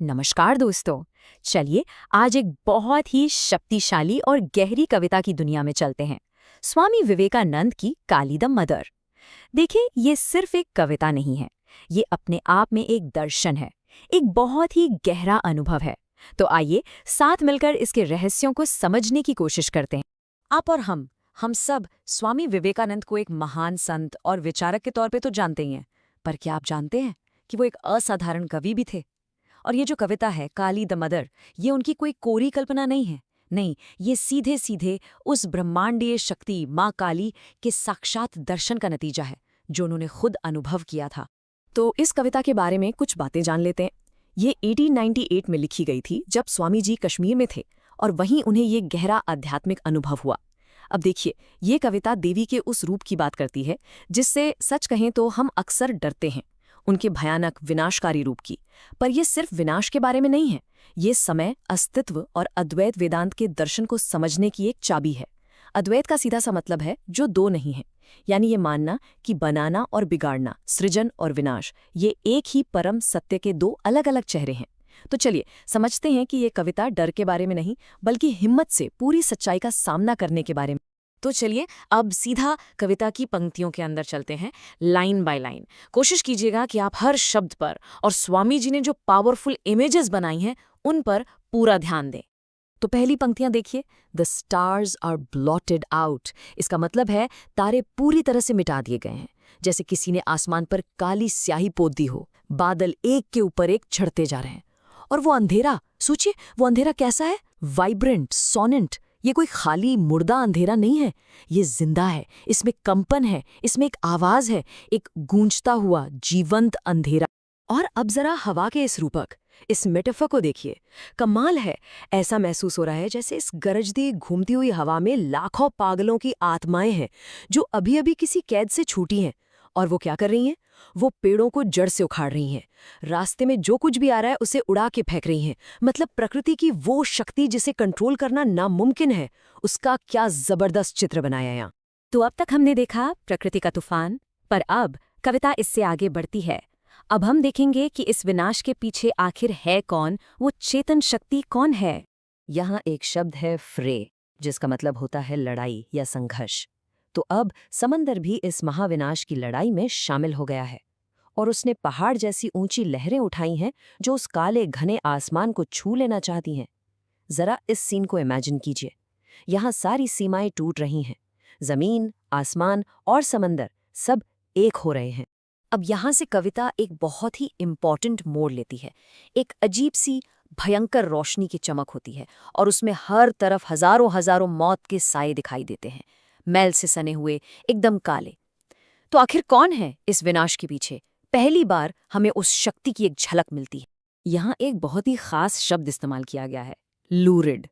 नमस्कार दोस्तों। चलिए आज एक बहुत ही शक्तिशाली और गहरी कविता की दुनिया में चलते हैं। स्वामी विवेकानंद की काली द मदर। देखिए, ये सिर्फ एक कविता नहीं है, ये अपने आप में एक दर्शन है, एक बहुत ही गहरा अनुभव है। तो आइए साथ मिलकर इसके रहस्यों को समझने की कोशिश करते हैं। आप और हम सब स्वामी विवेकानंद को एक महान संत और विचारक के तौर पे तो जानते ही हैं, पर क्या आप जानते हैं कि वो एक असाधारण कवि भी थे? और ये जो कविता है काली द मदर, ये उनकी कोई कोरी कल्पना नहीं है। नहीं, ये सीधे सीधे उस ब्रह्मांडीय शक्ति माँ काली के साक्षात दर्शन का नतीजा है, जो उन्होंने खुद अनुभव किया था। तो इस कविता के बारे में कुछ बातें जान लेते हैं। ये 1898 में लिखी गई थी, जब स्वामी जी कश्मीर में थे और वहीं उन्हें ये गहरा आध्यात्मिक अनुभव हुआ। अब देखिए, ये कविता देवी के उस रूप की बात करती है जिससे सच कहें तो हम अक्सर डरते हैं, उनके भयानक विनाशकारी रूप की। पर यह सिर्फ विनाश के बारे में नहीं है, ये समय, अस्तित्व और अद्वैत वेदांत के दर्शन को समझने की एक चाबी है। अद्वैत का सीधा सा मतलब है जो दो नहीं है, यानी ये मानना कि बनाना और बिगाड़ना, सृजन और विनाश, ये एक ही परम सत्य के दो अलग अलग चेहरे हैं। तो चलिए समझते हैं कि ये कविता डर के बारे में नहीं, बल्कि हिम्मत से पूरी सच्चाई का सामना करने के बारे में। तो चलिए अब सीधा कविता की पंक्तियों के अंदर चलते हैं, लाइन बाय लाइन। कोशिश कीजिएगा कि आप हर शब्द पर और स्वामी जी ने जो पावरफुल इमेजेस बनाई हैं उन पर पूरा ध्यान दें। तो पहली पंक्तियां देखिए, the stars are blotted out. इसका मतलब है तारे पूरी तरह से मिटा दिए गए हैं, जैसे किसी ने आसमान पर काली स्याही पोत दी हो। बादल एक के ऊपर एक झड़ते जा रहे हैं। और वो अंधेरा, सोचिए वो अंधेरा कैसा है, वाइब्रेंट, सोनेंट। ये कोई खाली मुर्दा अंधेरा नहीं है, ये जिंदा है, इसमें कंपन है, इसमें एक आवाज है, एक गूंजता हुआ जीवंत अंधेरा। और अब जरा हवा के इस रूपक, इस मेटाफर को देखिए, कमाल है। ऐसा महसूस हो रहा है जैसे इस गरजती घूमती हुई हवा में लाखों पागलों की आत्माएं हैं जो अभी अभी किसी कैद से छूटी हैं। और वो क्या कर रही हैं? वो पेड़ों को जड़ से उखाड़ रही हैं, रास्ते में जो कुछ भी आ रहा है उसे उड़ा के फेंक रही हैं। मतलब प्रकृति की वो शक्ति जिसे कंट्रोल करना नामुमकिन है, उसका क्या जबरदस्त चित्र बनाया यहाँ। तो अब तक हमने देखा प्रकृति का तूफान, पर अब कविता इससे आगे बढ़ती है। अब हम देखेंगे कि इस विनाश के पीछे आखिर है कौन, वो चेतन शक्ति कौन है। यहाँ एक शब्द है फ्रे, जिसका मतलब होता है लड़ाई या संघर्ष। तो अब समंदर भी इस महाविनाश की लड़ाई में शामिल हो गया है और उसने पहाड़ जैसी ऊंची लहरें उठाई हैं जो उस काले घने आसमान को छू लेना चाहती हैं। जरा इस सीन को इमेजिन कीजिए। यहाँ सारी सीमाएं टूट रही हैं, जमीन, आसमान और समंदर सब एक हो रहे हैं। अब यहाँ से कविता एक बहुत ही इम्पॉर्टेंट मोड़ लेती है। एक अजीब सी भयंकर रोशनी की चमक होती है और उसमें हर तरफ हजारों हजारों मौत के साए दिखाई देते हैं, मैल से सने हुए, एकदम काले। तो आखिर कौन है इस विनाश के पीछे? पहली बार हमें उस शक्ति की एक झलक मिलती है। यहाँ एक बहुत ही खास शब्द इस्तेमाल किया गया है, लूरिड।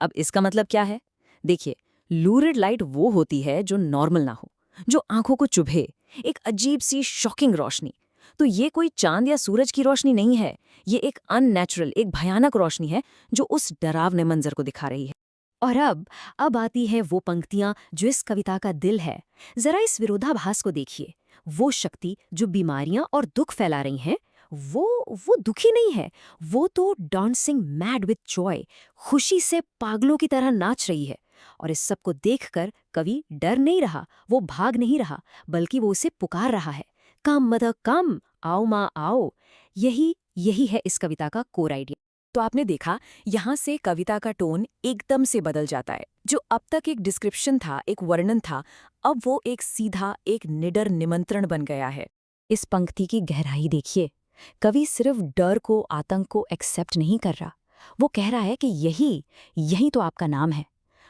अब इसका मतलब क्या है? देखिए, लूरिड लाइट वो होती है जो नॉर्मल ना हो, जो आंखों को चुभे, एक अजीब सी शॉकिंग रोशनी। तो ये कोई चांद या सूरज की रोशनी नहीं है, ये एक अननेचुरल, एक भयानक रोशनी है जो उस डरावने मंजर को दिखा रही है। और अब आती है वो पंक्तियां जो इस कविता का दिल है। जरा इस विरोधाभास को देखिए। वो शक्ति जो बीमारियां और दुख फैला रही हैं, वो दुखी नहीं है, वो तो डांसिंग मैड विथ जॉय, खुशी से पागलों की तरह नाच रही है। और इस सब को देखकर कवि डर नहीं रहा, वो भाग नहीं रहा, बल्कि वो उसे पुकार रहा है, कम मदर कम, आओ माँ आओ। यही है इस कविता का कोर आइडिया। तो आपने देखा, यहाँ से कविता का टोन एकदम से बदल जाता है। जो अब तक एक डिस्क्रिप्शन था, एक वर्णन था, अब वो एक सीधा, एक निडर निमंत्रण बन गया है। इस पंक्ति की गहराई देखिए। कवि सिर्फ डर को, आतंक को एक्सेप्ट नहीं कर रहा, वो कह रहा है कि यही तो आपका नाम है।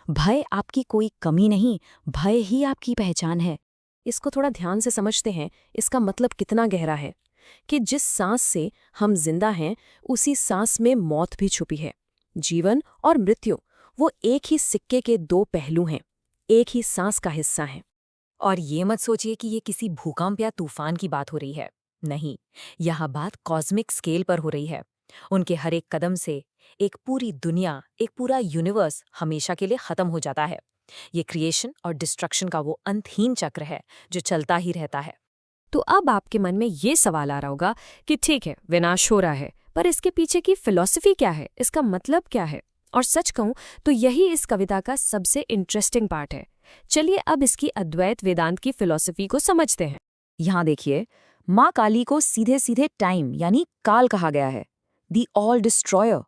भय आपकी कोई कमी नहीं, भय ही आपकी पहचान है। इसको थोड़ा ध्यान से समझते हैं, इसका मतलब कितना गहरा है कि जिस सांस से हम जिंदा हैं, उसी सांस में मौत भी छुपी है। जीवन और मृत्यु वो एक ही सिक्के के दो पहलू हैं, एक ही सांस का हिस्सा हैं। और ये मत सोचिए कि ये किसी भूकंप या तूफान की बात हो रही है। नहीं, यह बात कॉस्मिक स्केल पर हो रही है। उनके हर एक कदम से एक पूरी दुनिया, एक पूरा यूनिवर्स हमेशा के लिए खत्म हो जाता है। ये क्रिएशन और डिस्ट्रक्शन का वो अंतहीन चक्र है जो चलता ही रहता है। तो अब आपके मन में ये सवाल आ रहा होगा कि ठीक है, विनाश हो रहा है, पर इसके पीछे की फिलॉसफी क्या है, इसका मतलब क्या है? और सच कहूं तो यही इस कविता का सबसे इंटरेस्टिंग पार्ट है। चलिए अब इसकी अद्वैत वेदांत की फिलॉसफी को समझते हैं। यहाँ देखिए, माँ काली को सीधे सीधे टाइम यानी काल कहा गया है, दी ऑल डिस्ट्रॉयर,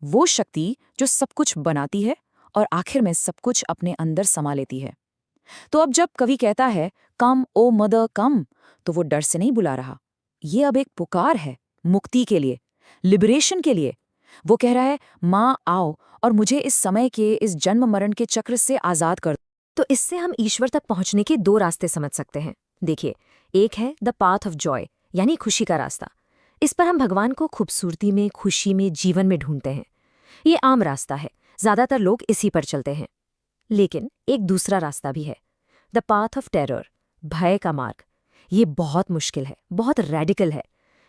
वो शक्ति जो सब कुछ बनाती है और आखिर में सब कुछ अपने अंदर समा लेती है। तो अब जब कवि कहता है कम ओ मदर कम, तो वो डर से नहीं बुला रहा, ये अब एक पुकार है मुक्ति के लिए, लिबरेशन के लिए। वो कह रहा है माँ आओ और मुझे इस समय के, इस जन्म मरण के चक्र से आजाद कर। तो इससे हम ईश्वर तक पहुंचने के दो रास्ते समझ सकते हैं। देखिए, एक है द पाथ ऑफ जॉय यानी खुशी का रास्ता। इस पर हम भगवान को खूबसूरती में, खुशी में, जीवन में ढूंढते हैं। ये आम रास्ता है, ज्यादातर लोग इसी पर चलते हैं। लेकिन एक दूसरा रास्ता भी है, द पाथ ऑफ टेरर, भय का मार्ग। ये बहुत मुश्किल है, बहुत रेडिकल है।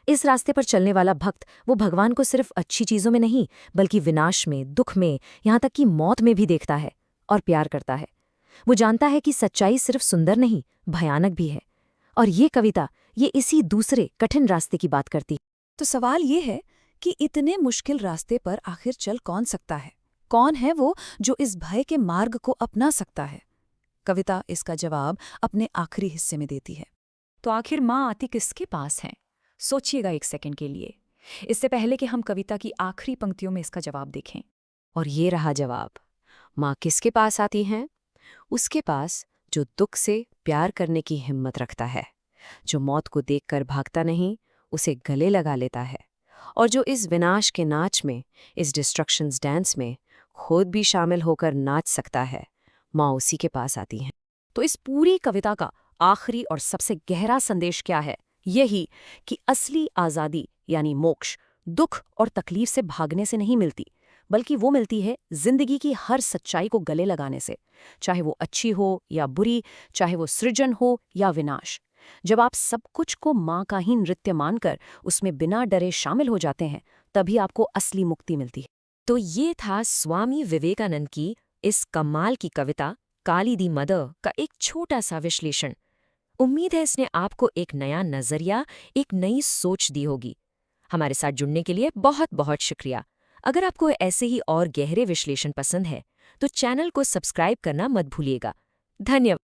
इस रास्ते पर चलने वाला भक्त वो भगवान को सिर्फ अच्छी चीजों में नहीं, बल्कि विनाश में, दुख में, यहाँ तक कि मौत में भी देखता है और प्यार करता है। वो जानता है कि सच्चाई सिर्फ सुंदर नहीं, भयानक भी है। और ये कविता ये इसी दूसरे कठिन रास्ते की बात करती है। तो सवाल ये है कि इतने मुश्किल रास्ते पर आखिर चल कौन सकता है? कौन है वो जो इस भय के मार्ग को अपना सकता है? कविता इसका जवाब अपने आखिरी हिस्से में देती है। तो आखिर माँ आती किसके पास है? सोचिएगा एक सेकंड के लिए, इससे पहले कि हम कविता की आखिरी पंक्तियों में इसका जवाब देखें। और ये रहा जवाब। माँ किसके पास आती हैं? उसके पास जो दुख से प्यार करने की हिम्मत रखता है, जो मौत को देखकर भागता नहीं, उसे गले लगा लेता है, और जो इस विनाश के नाच में, इस डिस्ट्रक्शंस डांस में खुद भी शामिल होकर नाच सकता है। माँ उसी के पास आती हैं। तो इस पूरी कविता का आखिरी और सबसे गहरा संदेश क्या है? यही कि असली आज़ादी यानी मोक्ष दुख और तकलीफ से भागने से नहीं मिलती, बल्कि वो मिलती है जिंदगी की हर सच्चाई को गले लगाने से, चाहे वो अच्छी हो या बुरी, चाहे वो सृजन हो या विनाश। जब आप सब कुछ को माँ का ही नृत्य मानकर उसमें बिना डरे शामिल हो जाते हैं, तभी आपको असली मुक्ति मिलती है। तो ये था स्वामी विवेकानंद की इस कमाल की कविता काली दी मदर का एक छोटा सा विश्लेषण। उम्मीद है इसने आपको एक नया नजरिया, एक नई सोच दी होगी। हमारे साथ जुड़ने के लिए बहुत बहुत शुक्रिया। अगर आपको ऐसे ही और गहरे विश्लेषण पसंद है तो चैनल को सब्सक्राइब करना मत भूलिएगा। धन्यवाद।